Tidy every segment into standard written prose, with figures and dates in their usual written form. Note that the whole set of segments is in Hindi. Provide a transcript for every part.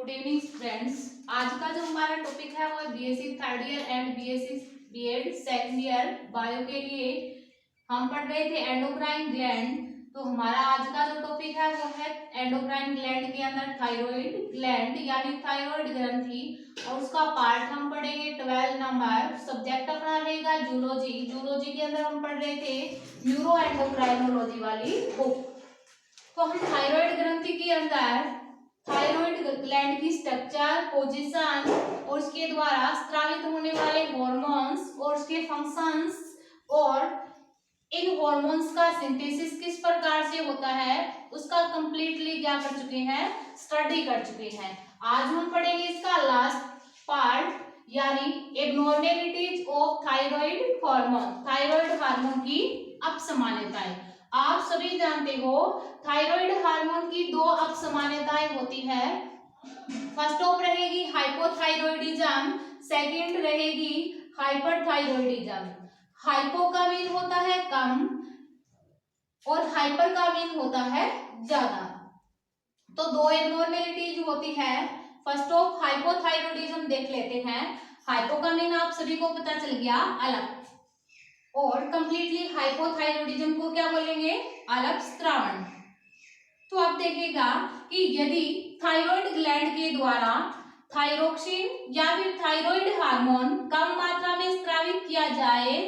Good evening friends. आज का जो हमारा टॉपिक है वो BSc third year and BSc BEd second year bio के लिए हम पढ़ रहे थे एंडोक्राइन ग्लैंड। तो हमारा आज का जो टॉपिक है वो है एंडोक्राइन ग्लैंड के अंदर थायराइड ग्लैंड यानी थायराइड ग्रंथि, और उसका पार्ट हम पढ़ेंगे 12 नंबर। सब्जेक्ट अपना रहेगा जूलॉजी। जूलॉजी के अंदर हम पढ़ रहे थे न्यूरो एंडोक्राइनोलॉजी वाली बुक। तो हम थायराइड ग्रंथि के अंदर थायराइड ग्लैंड की स्ट्रक्चर, पोजीशन और उसके द्वारा स्रावित होने वाले हॉर्मोन्स और उसके फंक्शंस और इन हॉर्मोन्स का सिंथेसिस किस प्रकार से होता है उसका कंप्लीटली क्या कर चुके हैं, स्टडी कर चुके हैं। आज हम पढ़ेंगे इसका लास्ट पार्ट यानी abnormalities of thyroid hormone, thyroid hormone की अपसमानताएं। आप सभी जानते हो थायराइड हार्मोन की दो अपसमानताएं होती है। फर्स्ट ऑफ रहेगी हाइपोथायरॉयडिज्म, सेकंड रहेगी हाइपरथायरॉयडिज्म। हाइपो का मीन होता है कम और हाइपर का मीन होता है ज्यादा। तो दो एबनॉर्मेलिटीज होती है। फर्स्ट ऑफ हाइपोथायरॉयडिज्म देख लेते हैं। हाइपो का मीन आप सभी को पता चल गया, अलग, और कंप्लीटली हाइपोथायरॉयडिज्म को क्या बोलेंगे, अलग स्त्रावण। तो आप देखिएगा कि यदि थायराइड ग्लैंड के द्वारा थायरोक्सिन या फिर थायराइड हार्मोन कम मात्रा में स्रावित किया जाए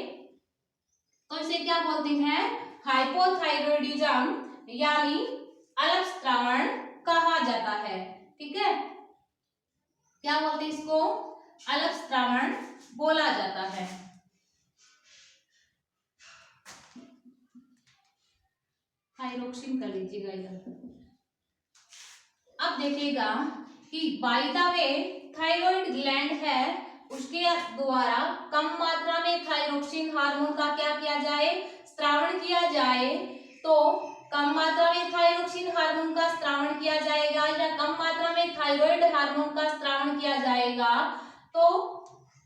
तो इसे क्या बोलते हैं, हाइपोथायरॉयडिज्म यानी अलग स्त्रावण कहा जाता है। ठीक है, क्या बोलते हैं इसको, अलग स्त्रावण बोला जाता है। थायरोक्सिन कर लीजिएगा इधर। अब देखिएगा कि by the way thyroid gland है उसके द्वारा कम मात्रा में थायरोक्सिन हार्मोन का क्या किया जाए, स्रावण किया जाए। तो कम मात्रा में थायरोक्सिन हार्मोन का स्रावण किया जाएगा या कम मात्रा में थायराइड हार्मोन का स्रावण किया जाएगा तो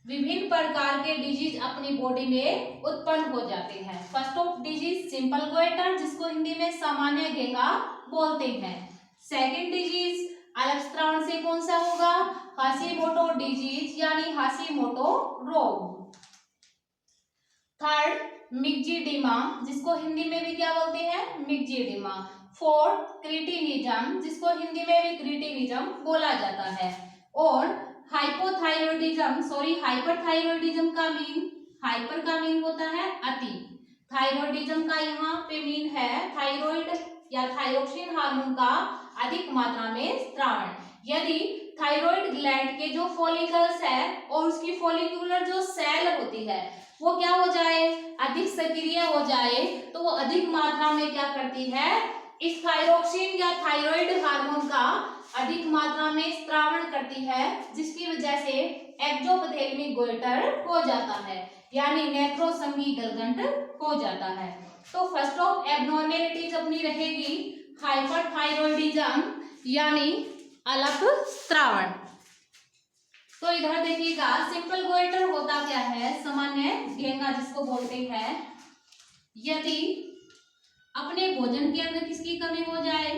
विभिन्न प्रकार के डिजीज अपनी बॉडी में उत्पन्न हो जाते हैं। First of disease simple goitre, जिसको हिंदी में सामान्य घेंगा बोलते हैं। सेकंड डिजीज अलग स्त्रावण से कौन सा होगा, हाशिमोटो डिजीज यानी हाशिमोटो रोग। थर्ड मिक्जीडिमा, जिसको हिंदी में भी क्या बोलते हैं, मिक्जीडिमा। फोर्थ क्रिटिनिज्म, जिसको हिंदी में भी क्रिटिनिज्म बोला जाता है। और हाइपरथायरॉयडिज्म का मीन, हाइपर का मीन होता है अति, थायरॉयडिज्म का यहाँ पे मीन है थायराइड या थायरोक्सिन हार्मोन का अधिक मात्रा में स्रावण। यदि थायराइड ग्लैंड के जो फॉलिकल्स है और उसकी फॉलिकुलर जो सेल होती है वो क्या हो जाए, अधिक सक्रिय हो जाए, तो वो अधिक मात्रा में क्या करती है, इस थायरोक्सिन या थायराइड हार्मोन का अधिक मात्रा में स्रावण करती है, जिसकी वजह से एक्टोपैथेमिक गोइटर हो जाता है यानी नेत्रोसंगी गलगंट हो जाता है। तो फर्स्ट ऑफ एबनॉर्मेलिटीज अपनी रहेगी हाइपरथायरॉयडिज्म यानी अलग स्रावण। तो इधर देखिएगा सिंपल गोइटर होता क्या है, सामान्य घेंगा जिसको बोलते हैं। यदि अपने भोजन के अंदर किसकी कमी हो जाए,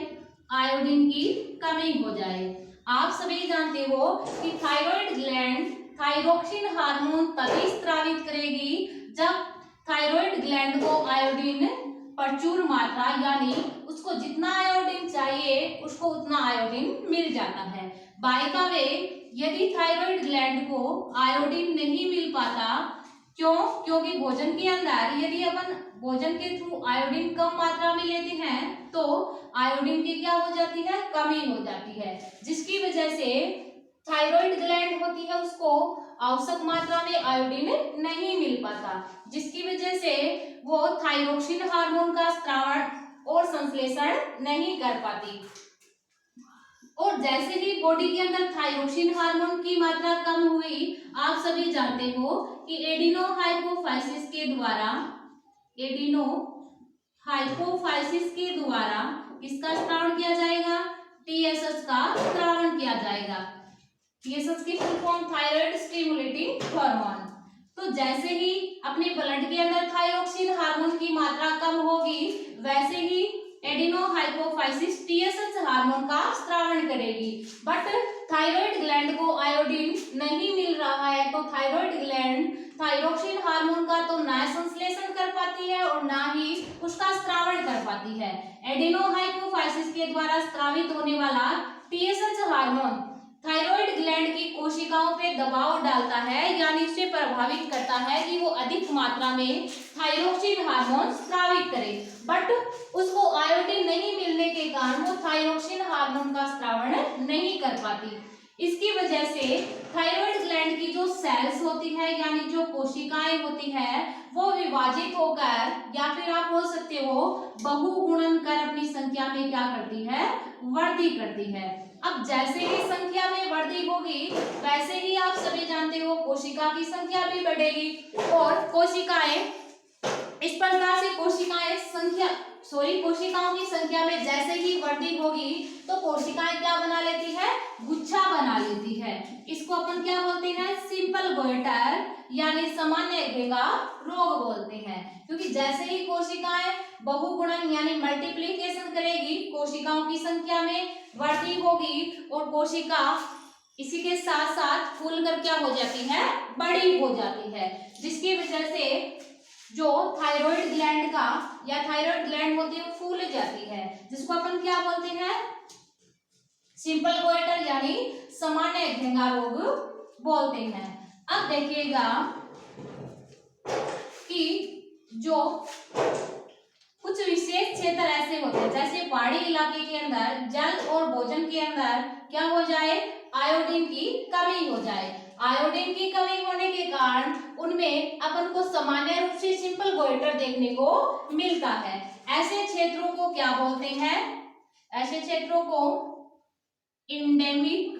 आयोडीन की कमी हो जाए। आप सभी जानते हो कि थायराइड ग्लैंड थायरोक्सिन हार्मोन तभी स्रावित करेगी जब थायराइड ग्लैंड को आयोडीन प्रचुर मात्रा यानी उसको जितना आयोडीन चाहिए उसको उतना आयोडीन मिल जाता है। बाय द वे यदि थायराइड ग्लैंड को आयोडीन नहीं मिल पाता, क्यों, क्योंकि भोजन के अंदर यदि अपन भोजन के थ्रू आयोडीन कम मात्रा में लेते हैं तो आयोडीन की क्या हो जाती है, कमी हो जाती है, जिसकी वजह से थायराइड ग्लैंड होती है उसको आवश्यक मात्रा में आयोडीन नहीं मिल पाता, जिसकी वजह से वो थायरोक्सिन हार्मोन का स्रावण और संश्लेषण नहीं कर पाती। और जैसे ही बॉडी के अंदर थायरोक्सिन हार्मोन की मात्रा कम हुई, आप सभी जानते हो कि एडिनोहाइपोफाइसिस के द्वारा किसका स्रावण किया जाएगा, टीएसएच का स्रावण किया जाएगा। टीएसएच की full form thyroid stimulating hormone. तो जैसे ही अपने ब्लड के अंदर थायरोक्सिन हार्मोन की मात्रा कम होगी वैसे ही एडिनोहाइपोफाइसिस टीएसएच हार्मोन का स्रावण करेगी। बट थायराइड ग्लैंड को आयोडीन नहीं मिल रहा है, तो थायराइड ग्लैंड थायरोक्सिन हार्मोन का तो ना संश्लेषण कर पाती है और ना ही उसका स्रावण कर पाती है। एडिनोहाइपोफाइसिस के द्वारा स्रावित होने वाला टीएसएच हार्मोन थायराइड ग्लैंड की कोशिकाओं पे दबाव डालता है, यानी उसे प्रभावित करता है कि वो अधिक मात्रा में थायरोक्सिन हार्मोन स्रावित करे। बट उसको आयोडीन नहीं मिलने के कारण वो थायरोक्सिन हार्मोन का स्रावण नहीं कर पाती। इसकी वजह से थायराइड ग्लैंड की जो सेल्स होती है यानी जो कोशिकाएं होती है वो विभाजित होकर या फिर आप बोल सकते हो बहुगुणन कर अपनी संख्या में क्या करती है, वृद्धि करती है। अब जैसे ही संख्या में वृद्धि होगी वैसे ही आप सभी जानते हो कोशिका की संख्या भी बढ़ेगी और कोशिकाएं इस प्रकार से कोशिकाओं की संख्या में जैसे ही वृद्धि होगी तो कोशिकाएं क्या बना लेती है, गुच्छा बना लेती है। इसको अपन क्या बोलते हैं, सिंपल गोइटर यानी सामान्य घेंगा रोग बोलते हैं। क्योंकि जैसे ही कोशिकाएं बहुगुणन यानी मल्टीप्लिकेशन करेगी कोशिकाओं की संख्या में वृद्धि होगी और कोशिका इसी के साथ साथ फूल कर क्या हो जाती है, बड़ी हो जाती है, जिसकी वजह से जो थायराइड ग्लैंड का या थायराइड ग्लैंड होती है वो फूल जाती है, जिसको अपन क्या बोलते हैं, सिंपल गोइटर यानी सामान्य घेंगा रोग बोलते हैं। अब देखिएगा कि जो कुछ विशेष क्षेत्र ऐसे होते हैं जैसे पहाड़ी इलाके के अंदर जल और भोजन के अंदर क्या हो जाए, आयोडीन की कमी हो जाए। आयोडीन की कमी होने के कारण उनमें अपन को सामान्य रूप से सिंपल गोइटर देखने को मिलता है। ऐसे क्षेत्रों को क्या बोलते हैं, ऐसे क्षेत्रों को इंडेमिक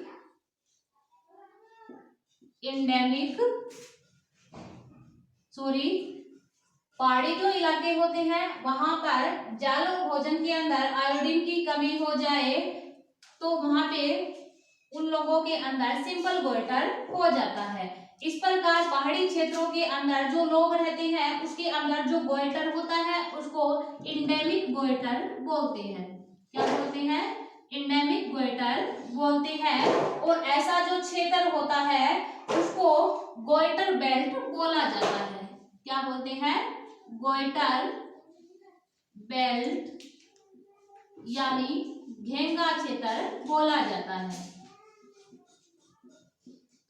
पहाड़ी जो इलाके होते हैं वहां पर जल और भोजन के अंदर आयोडीन की कमी हो जाए तो वहां पे उन लोगों के अंदर सिंपल गोइटर हो जाता है। इस प्रकार पहाड़ी क्षेत्रों के अंदर जो लोग रहते हैं उसके अंदर जो गोइटर होता है उसको इंडेमिक गोइटर बोलते हैं। क्या बोलते हैं, इंडेमिक गोइटर बोलते हैं। और ऐसा जो क्षेत्र होता है उसको गोइटर बेल्ट बोला जाता है। क्या बोलते हैं, गोइटर बेल्ट यानी घेंगा क्षेत्र बोला जाता है।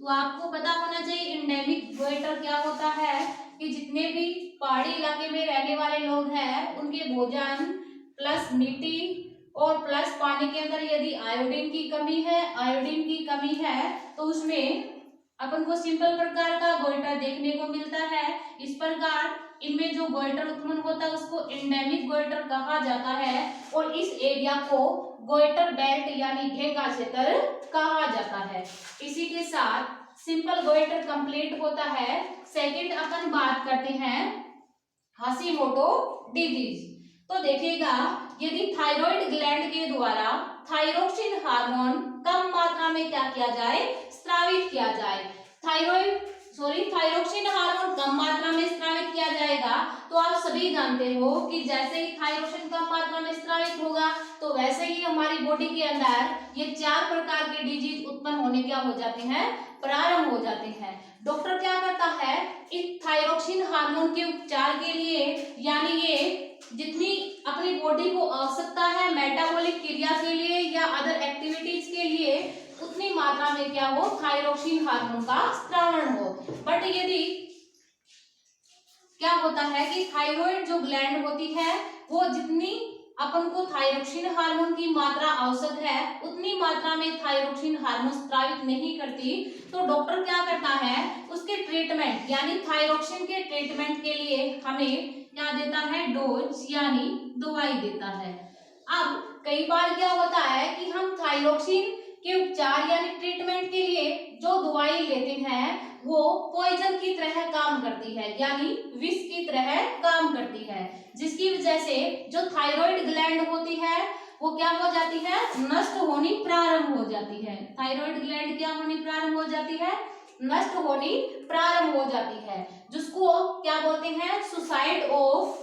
तो आपको पता होना चाहिए इंडेमिक गोइटर क्या होता है कि जितने भी पहाड़ी इलाके में रहने वाले लोग हैं उनके भोजन प्लस मिट्टी और प्लस पानी के अंदर यदि आयोडीन की कमी है तो उसमें अपन को सिंपल प्रकार का गोइटर देखने को मिलता है। इस प्रकार इनमें जो गोइटर उत्पन्न होता है उसको इंडेमिक गोइटर कहा जाता है और इस एरिया को गोइटर बेल्ट यानी घेंगा क्षेत्र कहा जाता है। इसी के साथ सिंपल गोइटर कंप्लीट होता है। सेकंड अपन बात करते हैं हाशिमोटो डिजीज। तो देखिएगा यदि थायराइड ग्लैंड के द्वारा थायरोक्सिन हार्मोन कम मात्रा में क्या किया जाए, स्रावित किया जाए। थायरोक्सिन हार्मोन कम मात्रा में स्रावित किया जाएगा तो आप सभी जानते हो कि जैसे ही थायरोक्सिन कम मात्रा में स्रावित होगा तो वैसे ही हमारी बॉडी के अंदर ये 4 प्रकार के डिजीज उत्पन्न होने क्या हो जाते हैं, प्रारंभ हो जाते हैं। डॉक्टर क्या करता है, इस थायरोक्सिन हार्मोन के उपचार के लिए यानी ये जितनी अपनी बॉडी को आवश्यकता है मेटाबॉलिक क्रिया के लिए या अदर एक्टिविटीज के लिए उतनी मात्रा में क्या हो, थायरोक्सिन हार्मोन का स्रावण हो। बट यदि क्या होता है कि थायराइड जो ग्लैंड होती है वो जितनी अपन को थायरोक्सिन हार्मोन की मात्रा आवश्यक है उतनी मात्रा में थायरोक्सिन हार्मोन स्रावित नहीं करती, तो डॉक्टर क्या करता है उसके ट्रीटमेंट यानी थायरोक्सिन के ट्रीटमेंट के लिए हमें क्या देता है, डोज यानी दवाई देता है। अब कई बार क्या होता है कि हम थायरोक्सिन के उपचार यानी ट्रीटमेंट के लिए जो दवाई लेते हैं वो पॉइजन की तरह काम करती है यानी विष की तरह काम करती है, जिसकी वजह से जो थायराइड ग्लैंड होती है वो क्या हो जाती है, नष्ट होनी प्रारंभ हो जाती है। थायराइड ग्लैंड क्या होनी प्रारंभ हो जाती है, नष्ट होनी प्रारंभ हो जाती है, जिसको क्या बोलते हैं, सुसाइड ऑफ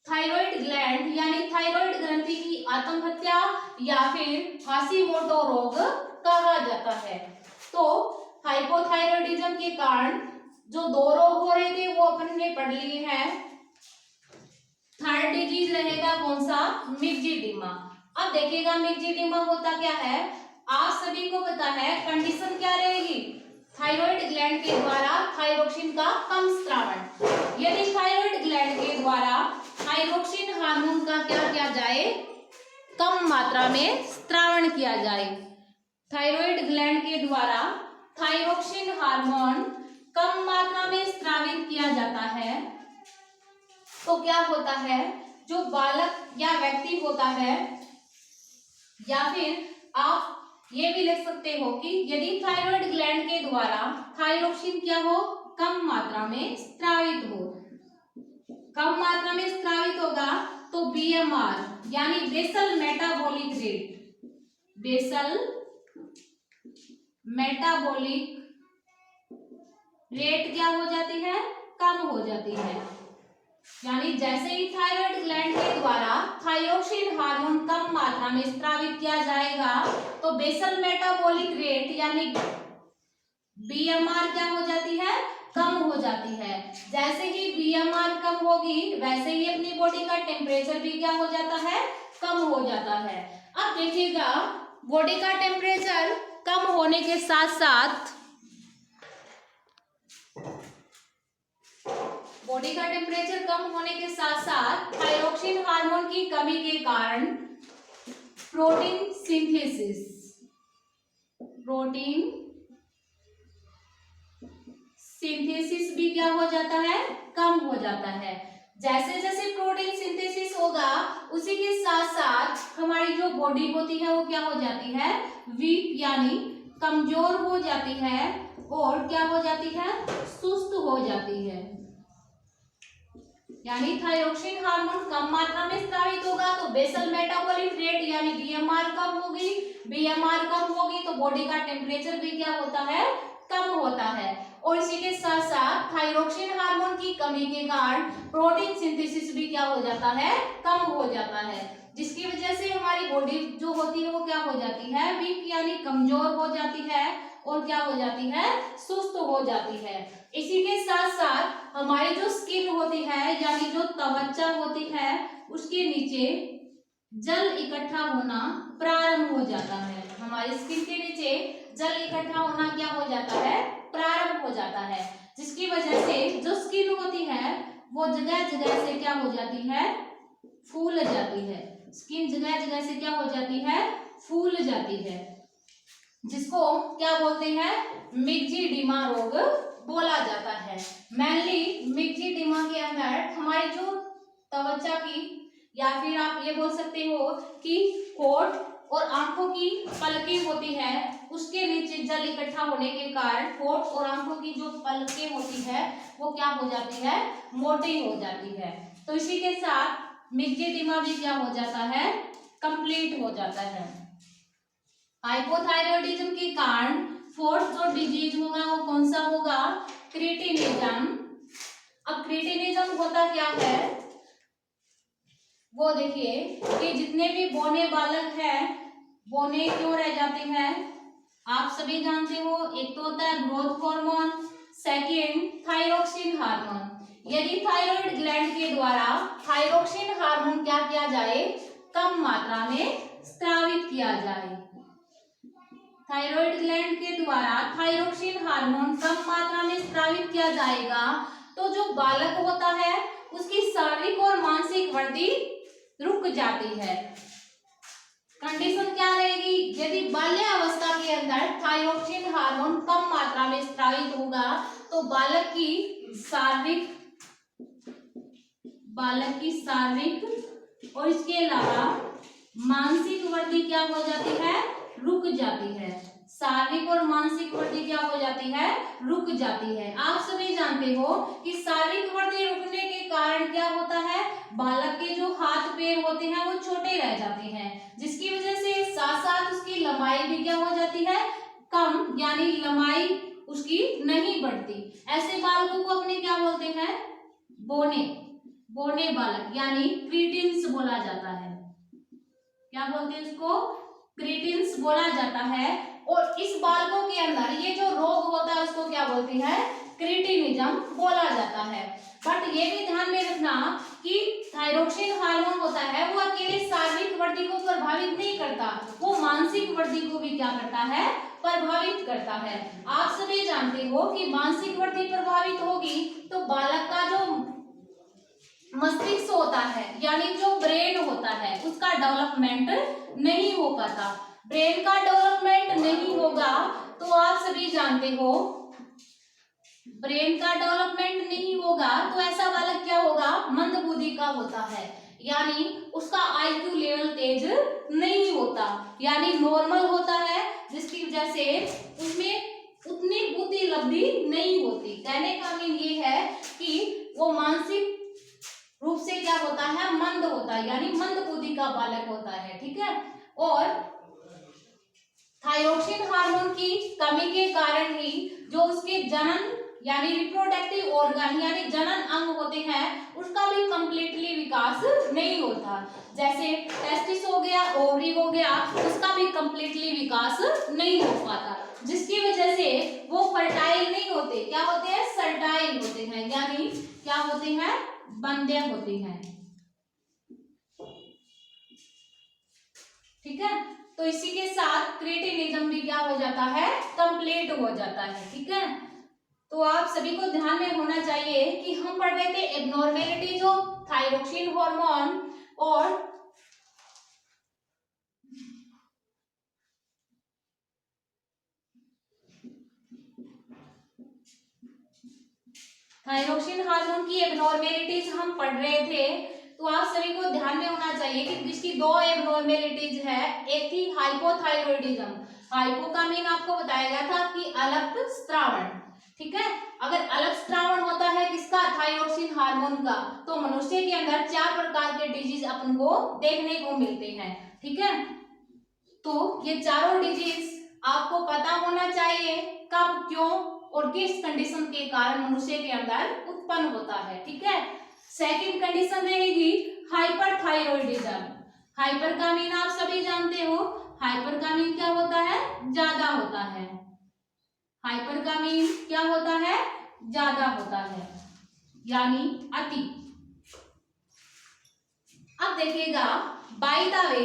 थायराइड ग्लैंड यानी थायराइड ग्रंथि की आत्महत्या या फिर हाशिमोटो रोग कहा जाता है। तो हाइपोथायरॉयडिज्म के कारण जो 2 रोग हो रहे थे वो अपन ने पढ़ लिए हैं। थर्ड डिजीज रहेगा कौन सा? मिक्जीडिमा। अब देखिएगा मिक्जीडिमा होता क्या है, आप सभी को पता है कंडीशन क्या रहेगी, थायराइड ग्लैंड के द्वारा थायरोक्सिन का कम स्रावन। यदि थायराइड ग्लैंड के द्वारा थायरोक्सिन हार्मोन का क्या किया जाए, कम मात्रा में स्रावन किया जाए, थायराइड ग्लैंड के द्वारा थायरोक्सिन हार्मोन कम मात्रा में स्रावित किया जाता है, तो क्या होता है, जो बालक या व्यक्ति होता है, या फिर आप ये भी लिख सकते हो कि यदि थायराइड ग्लैंड के द्वारा थायरोक्सिन क्या हो, कम मात्रा में स्रावित हो, कम मात्रा में स्रावित होगा तो बीएमआर यानी basal metabolic rate, basal metabolic rate क्या हो जाती है, कम हो जाती है। यानी जैसे ही थायराइड ग्लैंड के द्वारा थायरोक्सिन हार्मोन कम मात्रा में स्रावित किया जाएगा तो बेसल मेटाबॉलिक रेट यानी बीएमआर क्या हो जाती है, कम हो जाती है। जैसे ही बीएमआर कम होगी वैसे ही अपनी बॉडी का टेम्परेचर भी क्या हो जाता है, कम हो जाता है। अब देखिएगा बॉडी का टेम्परेचर कम होने के साथ साथ बॉडी का टेम्परेचर कम होने के साथ साथ थायरोक्सिन हार्मोन की कमी के कारण प्रोटीन सिंथेसिस भी क्या हो जाता है, कम हो जाता है। जैसे जैसे प्रोटीन सिंथेसिस होगा उसी के साथ साथ हमारी जो बॉडी होती है वो क्या हो जाती है, वीक यानी कमजोर हो जाती है और क्या हो जाती है, सुस्त हो जाती है। यानी थायरोक्सिन हार्मोन कम मात्रा में स्रावित होगा तो बेसल मेटाबॉलिक रेट यानी बीएमआर कम होगी, बीएमआर कम होगी तो बॉडी का टेम्परेचर भी क्या होता है, कम होता है। और इसी के साथ साथ थायरोक्सिन हार्मोन की कमी के कारण प्रोटीन सिंथेसिस भी क्या हो जाता है, कम हो जाता है, जिसकी वजह से हमारी बॉडी जो होती है वो क्या हो जाती है, वीक यानी कमजोर हो जाती है और क्या हो जाती है, सुस्त हो जाती है। इसी के साथ साथ हमारी जो स्किन होती है यानी जो त्वचा होती है उसके नीचे जल इकट्ठा होना प्रारंभ हो जाता है। हमारी स्किन के नीचे जल इकट्ठा होना क्या हो जाता है, प्रारंभ हो जाता है, जिसकी वजह से जो स्किन होती है वो जगह जगह से क्या हो जाती है, फूल जाती है। स्किन जगह जगह से क्या हो जाती है, फूल जाती है, जिसको क्या बोलते हैं, मिक्जीडिमा रोग बोला जाता है। मेनली मिक्जीडिमा के अंदर हमारी जो त्वचा की या फिर आप ये बोल सकते हो कि होठ और आंखों की पलकें होती है उसके नीचे जल इकट्ठा होने के कारण होठ और आंखों की जो पलकें होती है वो क्या हो जाती है, मोटी हो जाती है। तो इसी के साथ मिक्जीडिमा भी क्या हो जाता है, कंप्लीट हो जाता है। हाइपोथायरॉयडिज्म के कारण फोर्थ जो डिजीज होगा वो कौन सा होगा, क्रिटिनिज्म। अब क्रिटिनिज्म होता क्या है वो देखिए कि जितने भी बौने बालक हैं बौने क्यों रह जाते हैं, आप सभी जानते हो, एक तो होता है growth hormone, second thyroxine hormone. यदि थायराइड ग्लैंड के द्वारा थायरोक्सिन हार्मोन क्या किया जाए, कम मात्रा में स्रावित किया जाए, थायराइड ग्लैंड के द्वारा थायरोक्सिन हार्मोन कम मात्रा में स्रावित किया जाएगा तो जो बालक होता है उसकी शारीरिक और मानसिक वृद्धि रुक जाती है। कंडीशन क्या रहेगी, यदि बाल्यावस्था के अंदर थायरोक्सिन हार्मोन कम मात्रा में स्रावित होगा तो बालक की शारीरिक और इसके अलावा मानसिक वृद्धि क्या हो जाती है, रुक जाती है। शारीरिक और मानसिक वृद्धि क्या हो जाती है, रुक जाती है। आप सभी जानते हो कि शारीरिक वृद्धि रुकने के कारण क्या होता है, बालक के जो हाथ पैर होते हैं वो छोटे रह जाते हैं, जिसकी वजह से साथ साथ उसकी लंबाई भी क्या हो जाती है, कम, यानी लंबाई उसकी नहीं बढ़ती। ऐसे बालकों को अपने क्या बोलते हैं, बौने बालक यानी क्रीटिन्स बोला जाता है। क्या बोलते हैं उसको, क्रीटिन्स बोला जाता है। और इस बालकों के अंदर ये जो रोग होता है उसको क्या बोलते हैं, क्रिटिनिज्म बोला जाता है। बट ये भी ध्यान में रखना कि थायरोक्सिन हार्मोन होता है वो अकेले शारीरिक वृद्धि को प्रभावित नहीं करता, वो मानसिक वृद्धि को भी क्या करता है, प्रभावित करता है। आप सभी जानते हो कि मानसिक वृद्धि प्रभावित होगी तो बालक का जो मस्तिष्क होता है यानी जो ब्रेन होता है उसका डेवलपमेंट नहीं हो पाता। ब्रेन का डेवलपमेंट नहीं होगा तो आप सभी जानते हो, ब्रेन का डेवलपमेंट नहीं होगा तो ऐसा बालक क्या होगा, मंदबुद्धि का होता है, यानी उसका आईक्यू लेवल तेज नहीं होता, यानी नॉर्मल होता है, जिसकी वजह से उसमें उतनी बुद्धि लब्धि नहीं होती। कहने का मीन ये है कि वो मानसिक रूप से क्या होता है, मंद होता है, यानी मंद बुद्धि का बालक होता है। ठीक है। और थायरोक्सिन हार्मोन की कमी के कारण ही जो उसके जनन यानी रिप्रोडक्टिव ऑर्गन यानी जनन अंग होते हैं उसका भी कंप्लीटली विकास नहीं होता। जैसे टेस्टिस हो गया, ओवरी हो गया, उसका भी कंप्लीटली विकास नहीं हो पाता, जिसकी वजह से वो फर्टाइल नहीं होते। क्या होते हैं, सर्टाइल होते हैं, यानी क्या होते हैं, बंध्य होते हैं। ठीक है। तो इसी के साथ क्रिटिनिज्म भी क्या हो जाता है, कंप्लीट हो जाता है। ठीक है। तो आप सभी को ध्यान में होना चाहिए कि हम पढ़ रहे थे एब्नॉर्मेलिटीज ऑफ थायरोक्सिन हार्मोन और थायरोक्सिन हार्मोन की एब्नॉर्मेलिटीज हम पढ़ रहे थे। तो आप सभी को ध्यान में होना चाहिए कि इसकी दो एब्नॉर्मेलिटीज है। एक थी हाइपोथायरॉयडिज्म। हाइपो का मीन आपको बताया गया था कि अल्प स्त्रावण। ठीक है। अगर अल्प स्त्रावण होता है किसका, थायरोक्सिन हार्मोन का, तो मनुष्य के अंदर 4 प्रकार के डिजीज अपन को देखने को मिलते हैं। ठीक है। तो ये चारों डिजीज आपको पता होना चाहिए कब, क्यों और किस कंडीशन के कारण मनुष्य के अंदर उत्पन्न होता है। ठीक है। सेकंड कंडीशन रहेगी हाइपरथायरॉयडिज्म। हाइपर का मीन आप सभी जानते हो, हाइपर का मीन क्या होता है, ज्यादा होता है। हाइपर का मीन क्या होता है, ज्यादा होता है, यानी अति। अब देखिएगा, by the way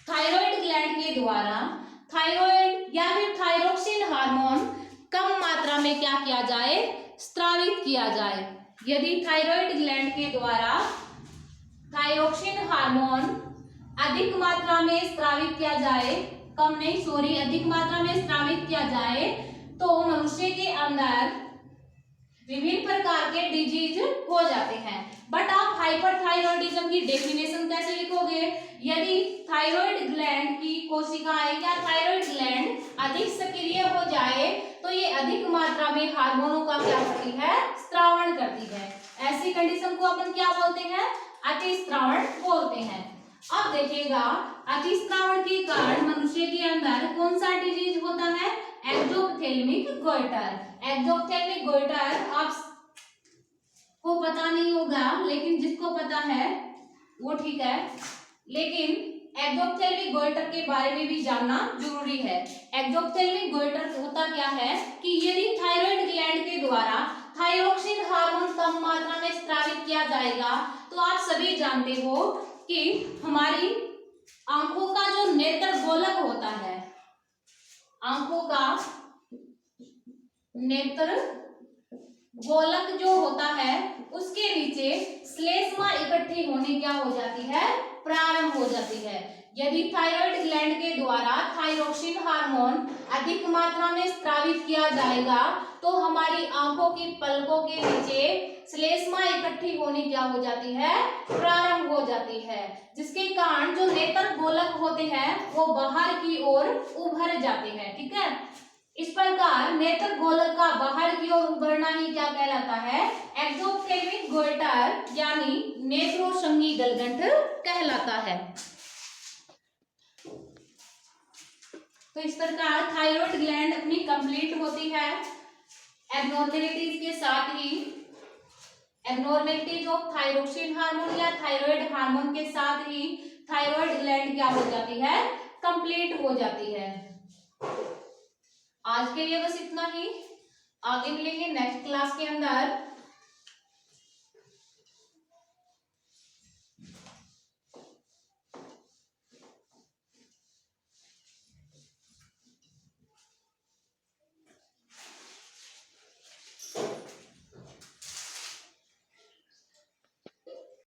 thyroid gland के द्वारा थायराइड या फिर थायरोक्सिन हार्मोन कम मात्रा में क्या किया जाए, स्रावित किया जाए। यदि थायराइड ग्लैंड के द्वारा थायरोक्सिन हार्मोन अधिक मात्रा में स्रावित किया जाए, कम नहीं सॉरी अधिक मात्रा में स्रावित किया जाए, तो मनुष्य के अंदर विभिन्न प्रकार के डिजीज हो जाते हैं। बट आप हाइपरथायरॉयडिज्म की डेफिनेशन कैसे लिखोगे, यदि थायराइड ग्लैंड की कोशिकाएं या थायराइड ग्लैंड अधिक सक्रिय हो जाए तो ये अधिक मात्रा में हार्मोनों का क्या करती है, स्त्रावण करती है। ऐसी कंडीशन को अपन क्या बोलते हैं, अतिस्रावण बोलते हैं। अब देखिएगा, अतिस्रावण के कारण मनुष्य के अंदर कौन सा डिजीज होता है, एक्सोप्थेल्मिक गोइटर। एक्सोप्थेल्मिक गोइटर आप को पता नहीं होगा, लेकिन जिसको पता है वो ठीक है, लेकिन एक्सोप्थेल्मिक गोइटर के बारे में भी जानना जरूरी है। एक्सोप्थेल्मिक गोइटर होता क्या है कि यदि थायराइड ग्लैंड के द्वारा थायरोक्सिन हार्मोन कम मात्रा में स्रावित किया जाएगा तो आप सभी जानते हो कि हमारी आंखों का जो नेत्र गोलक होता है, आंखों का नेत्र गोलक जो होता है उसके नीचे श्लेष्मा इकट्ठी होने क्या हो जाती है, प्रारंभ हो जाती है। यदि थायराइड ग्लैंड के द्वारा थायरोक्सिन हार्मोन अधिक मात्रा में स्रावित किया जाएगा तो हमारी आंखों की पलकों के नीचे श्लेष्मा इकट्ठी होने क्या हो जाती है, प्रारंभ हो जाती है, जिसके कारण जो नेत्र गोलक होते हैं वो बाहर की ओर उभर जाते हैं। ठीक है। इस प्रकार नेत्र गोलक का बाहर की ओर उभरना ही क्या कहलाता है, एक्सोप्थेल्मिक गोइटर यानी नेत्रोसंगी गलगंठ कहलाता है। तो इस प्रकार थायराइड ग्लैंड अपनी कंप्लीट होती है एब्नॉर्मेलिटीज के साथ ही, एब्नॉर्मेलिटीज ऑफ थायरोक्सिन हार्मोन या थायराइड हार्मोन के साथ ही थायराइड ग्लैंड क्या हो जाती है, कंप्लीट हो जाती है। आज के लिए बस इतना ही, आगे मिलेंगे नेक्स्ट क्लास के अंदर।